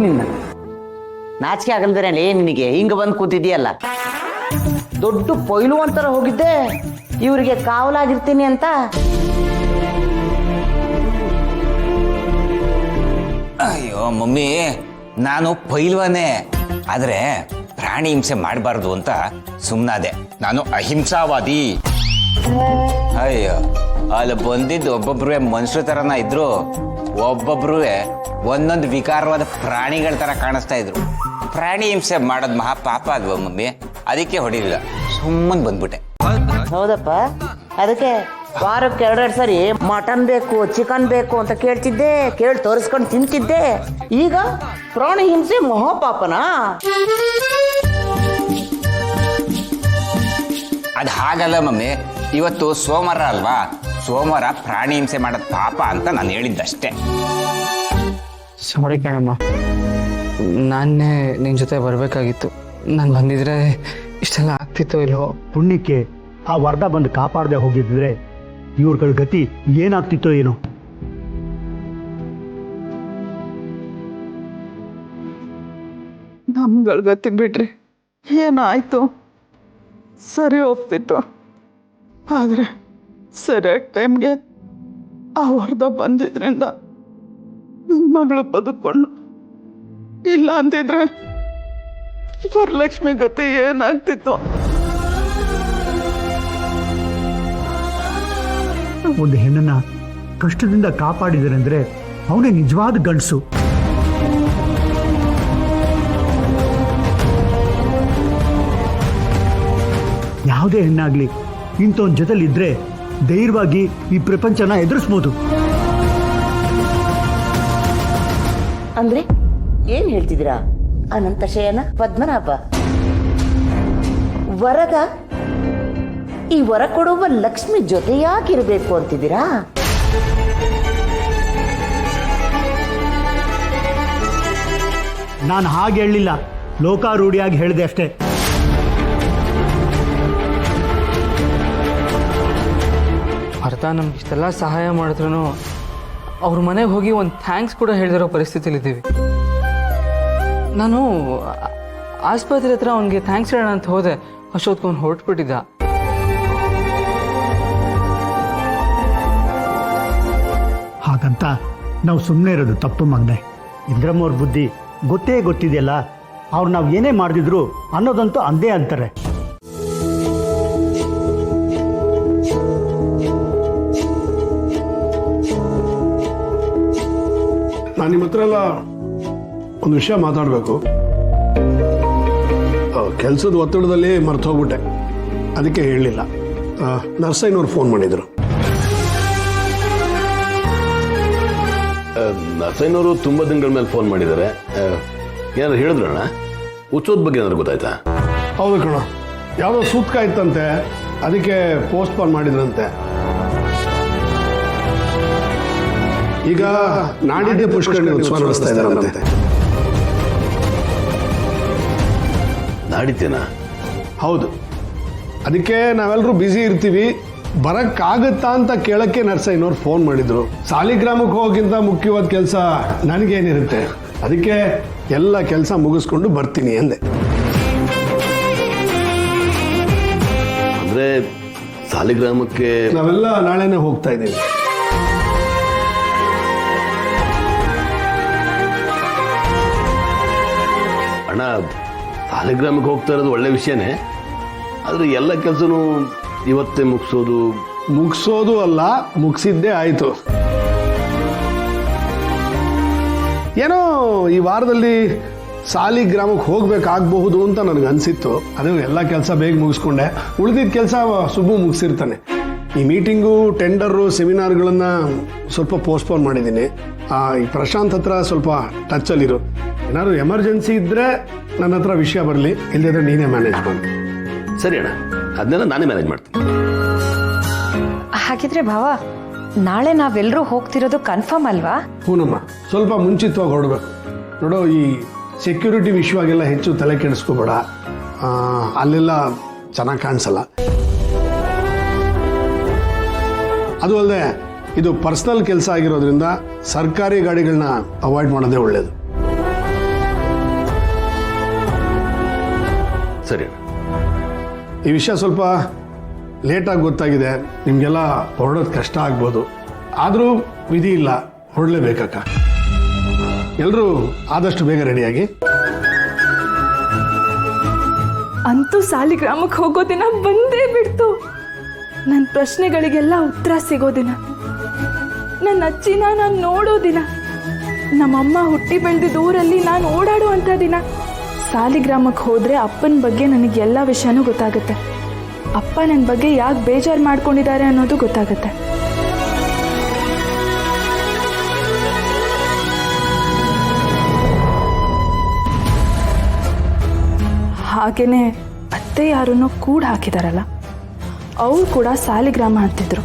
ನಿನ್ನ ನಾಚಿಕೆ ಆಗಲ್ದಿರ ನಿನಗೆ ಹಿಂಗ ಬಂದು ಕೂತಿದೀಯಲ್ಲ. ದೊಡ್ಡ ಪೊಯ್ಲು ಅಂತಾರ ಹೋಗಿದ್ದೆ ಇವ್ರಿಗೆ ಕಾವಲಾಗಿರ್ತೀನಿ ಅಂತ. ಅಯ್ಯೋ ಮಮ್ಮಿ, ನಾನು ಪೈಲ್ವಾನೆ, ಆದ್ರೆ ಪ್ರಾಣಿ ಹಿಂಸೆ ಮಾಡಬಾರ್ದು ಅಂತ ಸುಮ್ಮನಾದೆ. ನಾನು ಅಹಿಂಸಾವಾದಿ. ಅಯ್ಯೋ, ಅಲ್ಲಿ ಬಂದಿದ್ದು ಒಬ್ಬೊಬ್ರು ಮನುಷ್ಯರ ತರನ ಇದ್ರು, ಒಬ್ಬೊಬ್ರು ಒಂದೊಂದು ವಿಕಾರವಾದ ಪ್ರಾಣಿಗಳ ತರ ಕಾಣಿಸ್ತಾ ಇದ್ರು. ಪ್ರಾಣಿ ಹಿಂಸೆ ಮಾಡೋದು ಮಹಾ ಪಾಪ ಅಲ್ವಾ ಮಮ್ಮಿ? ಅದಕ್ಕೆ ಹೊಡಿಲಿಲ್ಲ, ಸುಮ್ಮನೆ ಬಂದ್ಬಿಟ್ಟೆ. ಹೌದಪ್ಪ, ಅದಕ್ಕೆ ವಾರಕ್ಕೆ 2 ಸರಿ ಮಟನ್ ಬೇಕು ಚಿಕನ್ ಬೇಕು ಅಂತ ಕೇಳ್ತಿದ್ದೆ, ಕೇಳಿ ತೋರಿಸ್ಕೊಂಡು ತಿಂತಿದ್ದೆ. ಈಗ ಪ್ರಾಣಿ ಹಿಂಸೆ ಮಹಾಪಾಪನಾ? ಅದು ಹಾಗಲ್ಲ ಮಮ್ಮಿ, ಇವತ್ತು ಸೋಮವಾರ ಅಲ್ವಾ, ಸೋಮವಾರ ಪ್ರಾಣಿ ಹಿಂಸೆ ಮಾಡೋದು ಪಾಪ ಅಂತ ನಾನು ಹೇಳಿದ್ದಷ್ಟೇ. ಸಾರಿ ಕಣಮ್ಮ, ನಾನೇ ನಿನ್ನ ಜೊತೆ ಬರಬೇಕಾಗಿತ್ತು. ನಾನು ಬಂದಿದ್ರೆ ಇಷ್ಟೆಲ್ಲ ಆಗ್ತಿತ್ತೋ ಇಲ್ವೋ. ಪುಣ್ಯಕ್ಕೆ ಆ ವರ್ಧ ಬಂದು ಕಾಪಾಡದೆ ಹೋಗಿದ್ರೆ ಇವ್ರಗಳ ಗತಿ ಏನಾಗ್ತಿತ್ತೋ ಏನೋ. ನಮ್ಗಳ ಗತಿ ಬಿಡ್ರಿ ಏನಾಯ್ತು ಸರಿ ಹೋಗ್ತಿತ್ತು. ಆದರೆ ಸರಿಯಾಗಿ ಟೈಮ್ಗೆ ಆ ವರ್ಧ ಬಂದಿದ್ರಿಂದ ಮಗಳು ಬದುಕೊಂಡು, ಇಲ್ಲ ಅಂತಿದ್ರೆ ವರಲಕ್ಷ್ಮಿ ಗತಿ ಏನಾಗ್ತಿತ್ತು. ಒಂದು ಹೆಣ್ಣನ್ನ ಕಷ್ಟದಿಂದ ಕಾಪಾಡಿದರೆ ಅಂದ್ರೆ ಅವನೇ ನಿಜವಾದ ಗಂಡಸು. ಯಾವುದೇ ಹೆಣ್ಣಾಗ್ಲಿ ಇಂಥವನ್ ಜೊತೆಲಿದ್ರೆ ಧೈರ್ಯವಾಗಿ ಈ ಪ್ರಪಂಚನ ಎದುರಿಸ್ಬೋದು. ಅಂದ್ರೆ ಏನ್ ಹೇಳ್ತಿದ್ದೀರಾ ಅನಂತ ಶಯನ ಪದ್ಮನಾಭ? ವರದ ಈ ವರ ಕೊಡುವ ಲಕ್ಷ್ಮಿ ಜೊತೆ ಯಾಕಿರ್ಬೇಕು ಅಂತಿದ್ದೀರಾ? ನಾನು ಹಾಗೆ ಹೇಳಲಿಲ್ಲ, ಲೋಕಾರೂಢಿಯಾಗಿ ಹೇಳಿದೆ ಅಷ್ಟೇ. ಅರ್ಥ ನಮ್ಗೆ ಇಷ್ಟೆಲ್ಲ ಸಹಾಯ ಮಾಡಿದ್ರು ಅವ್ರ ಮನೆಗೆ ಹೋಗಿ ಒಂದು ಥ್ಯಾಂಕ್ಸ್ ಕೂಡ ಹೇಳಿದಿರೋ ಪರಿಸ್ಥಿತಿಲಿದ್ದೀವಿ. ನಾನು ಆಸ್ಪತ್ರೆ ಹತ್ರ ಅವನಿಗೆ ಥ್ಯಾಂಕ್ಸ್ ಹೇಳೋಣ ಅಂತ ಹೋದೆ, ಅಷ್ಟೊತ್ಕೊಂಡು ಹೊರಟ್ಬಿಟ್ಟಿದ್ದ. ಹಾಗಂತ ನಾವು ಸುಮ್ಮನೆ ಇರೋದು ತಪ್ಪು ಮಗನೆ. ಇಂದ್ರಮ್ಮವ್ರ ಬುದ್ಧಿ ಗೊತ್ತಿದೆಯಲ್ಲ, ಅವ್ರು ನಾವು ಏನೇ ಮಾಡಿದ್ರು ಅನ್ನೋದಂತೂ ಅಂದೇ ಅಂತಾರೆ. ನಾನು ನಿಮ್ಮ ಹತ್ರ ಎಲ್ಲ ಒಂದು ವಿಷಯ ಮಾತಾಡಬೇಕು. ಕೆಲಸದ ಒತ್ತಡದಲ್ಲಿ ಮರ್ತು ಹೋಗ್ಬಿಟ್ಟೆ, ಅದಕ್ಕೆ ಹೇಳಲಿಲ್ಲ. ನರ್ಸಯ್ಯನವ್ರು ಫೋನ್ ಮಾಡಿದರು. ನರ್ಸಯ್ಯನವರು ತುಂಬ ದಿನಗಳ ಮೇಲೆ ಫೋನ್ ಮಾಡಿದ್ದಾರೆ. ಏನಾದ್ರು ಹೇಳಿದ್ರಣ್ಣ? ಉತ್ಸವದ ಬಗ್ಗೆ ಏನಾದ್ರು ಗೊತ್ತಾಯ್ತಾ? ಹೌದು ಕಣ, ಯಾವುದೋ ಸೂತ್ಕ ಇತ್ತಂತೆ, ಅದಕ್ಕೆ ಪೋಸ್ಟ್ಪೋನ್ ಮಾಡಿದ್ರಂತೆ. ಈಗ ನಾಡಿದ್ದೇ ಪುಷ್ಕರಣಿ ಉತ್ಸವ ನಡೆಸ್ತಾ ಇದ್ದಾರಂತೆ. ನಾಡಿದ್ದೇನಾ? ಹೌದು, ಅದಕ್ಕೆ ನಾವೆಲ್ಲರೂ ಬ್ಯುಸಿ ಇರ್ತೀವಿ, ಬರಕ್ಕಾಗತ್ತಾ ಅಂತ ಕೇಳಕ್ಕೆ ನರ್ಸಯ್ಯನವ್ರು ಫೋನ್ ಮಾಡಿದ್ರು. ಸಾಲಿಗ್ರಾಮಕ್ಕೆ ಹೋಗಿಂತ ಮುಖ್ಯವಾದ ಕೆಲಸ ನನಗೇನಿರುತ್ತೆ, ಅದಕ್ಕೆ ಎಲ್ಲ ಕೆಲಸ ಮುಗಿಸ್ಕೊಂಡು ಬರ್ತೀನಿ ಅಂದೆ. ಅಂದ್ರೆ ಸಾಲಿಗ್ರಾಮಕ್ಕೆ ನಾವೆಲ್ಲ ನಾಳೆನೆ ಹೋಗ್ತಾ ಇದ್ದೀವಿ. ಅಣ್ಣ, ಸಾಲಿಗ್ರಾಮಕ್ಕೆ ಹೋಗ್ತಾ ಇರೋದು ಒಳ್ಳೆ ವಿಷಯನೇ, ಆದ್ರೆ ಎಲ್ಲ ಕೆಲಸನೂ ಇವತ್ತೇ ಮುಗಿಸೋದು ಅಲ್ಲ, ಮುಗಿಸಿದ್ದೇ ಆಯಿತು. ಏನೋ ಈ ವಾರದಲ್ಲಿ ಸಾಲಿಗ್ರಾಮಕ್ಕೆ ಹೋಗ್ಬೇಕಾಗಬಹುದು ಅಂತ ನನಗೆ ಅನಿಸಿತ್ತು. ಅದು ಎಲ್ಲ ಕೆಲಸ ಬೇಗ ಮುಗಿಸ್ಕೊಂಡೆ, ಉಳಿದಿದ್ದ ಕೆಲಸ ಸುಬ್ಬು ಮುಗಿಸಿರ್ತಾನೆ. ಈ ಮೀಟಿಂಗು, ಟೆಂಡರು, ಸೆಮಿನಾರ್ಗಳನ್ನು ಸ್ವಲ್ಪ ಪೋಸ್ಟ್ಪೋನ್ ಮಾಡಿದ್ದೀನಿ. ಈ ಪ್ರಶಾಂತ್ ಹತ್ರ ಸ್ವಲ್ಪ ಟಚ್ಚಲ್ಲಿರು. ಏನಾದ್ರು ಎಮರ್ಜೆನ್ಸಿ ಇದ್ದರೆ ನನ್ನ ಹತ್ರ ವಿಷಯ ಬರಲಿ, ಇಲ್ಲದಿದ್ರೆ ನೀನೇ ಮ್ಯಾನೇಜ್ ಮಾಡು. ಸರಿ ಅಣ್ಣ, ಅದನ್ನೆಲ್ಲ ನಾನೇ ಮ್ಯಾನೇಜ್ ಮಾಡ್ತೀನಿ. ಹಾಗಿದ್ರೆ ಭಾವ, ನಾಳೆ ನಾವೆಲ್ಲರೂ ಹೋಗ್ತಿರೋದು ಕನ್ಫರ್ಮ್ ಅಲ್ವಾ? ಹೂನಮ್ಮ, ಸ್ವಲ್ಪ ಮುಂಚಿತವಾಗಿ ಹೊರಡ್ಬೇಕು. ನೋಡೋ, ಈ ಸೆಕ್ಯೂರಿಟಿ ವಿಷಯವಾಗೆಲ್ಲ ಹೆಚ್ಚು ತಲೆ ಕೆಡಿಸ್ಕೋಬೇಡ, ಅಲ್ಲೆಲ್ಲ ಚೆನ್ನಾಗಿ ಕಾಣಿಸಲ್ಲ. ಅದು ಅಲ್ಲದೆ ಇದು ಪರ್ಸನಲ್ ಕೆಲಸ ಆಗಿರೋದ್ರಿಂದ ಸರ್ಕಾರಿ ಗಾಡಿಗಳನ್ನ ಅವಾಯ್ಡ್ ಮಾಡೋದೇ ಒಳ್ಳೆಯದು. ಸರಿ ಈ ವಿಷಯ ಸ್ವಲ್ಪ ಲೇಟಾಗಿ ಗೊತ್ತಾಗಿದೆ, ನಿಮಗೆಲ್ಲ ಹೊರಡೋದು ಕಷ್ಟ ಆಗ್ಬೋದು, ಆದರೂ ವಿಧಿ ಇಲ್ಲ, ಹೊರಡಲೇಬೇಕಕ್ಕ. ಎಲ್ಲರೂ ಆದಷ್ಟು ಬೇಗ ರೆಡಿಯಾಗಿ. ಅಂತೂ ಸಾಲಿಗ್ರಾಮಕ್ಕೆ ಹೋಗೋ ದಿನ ಬಂದೇ ಬಿಡ್ತು. ನನ್ನ ಪ್ರಶ್ನೆಗಳಿಗೆಲ್ಲ ಉತ್ತರ ಸಿಗೋ ದಿನ, ನನ್ನ ಅಜ್ಜಿನ ನಾನು ನೋಡೋ ದಿನ, ನಮ್ಮಮ್ಮ ಹುಟ್ಟಿ ಬೆಳೆದಿದ್ದ ಊರಲ್ಲಿ ನಾನು ಓಡಾಡುವಂಥ ದಿನ. ಸಾಲಿಗ್ರಾಮಕ್ಕೆ ಹೋದರೆ ಅಪ್ಪನ ಬಗ್ಗೆ ನನಗೆ ಎಲ್ಲ ವಿಷಯನೂ ಗೊತ್ತಾಗುತ್ತೆ. ಅಪ್ಪ ನನ್ನ ಬಗ್ಗೆ ಯಾಕೆ ಬೇಜಾರು ಮಾಡ್ಕೊಂಡಿದ್ದಾರೆ ಅನ್ನೋದು ಗೊತ್ತಾಗುತ್ತೆ. ಹಾಗೇನೆ ಅತ್ತೆ ಯಾರನ್ನೋ ಕೂಡ ಹಾಕಿದಾರಲ್ಲ, ಅವ್ರು ಕೂಡ ಸಾಲಿಗ್ರಾಮ ಅಂತಿದ್ರು.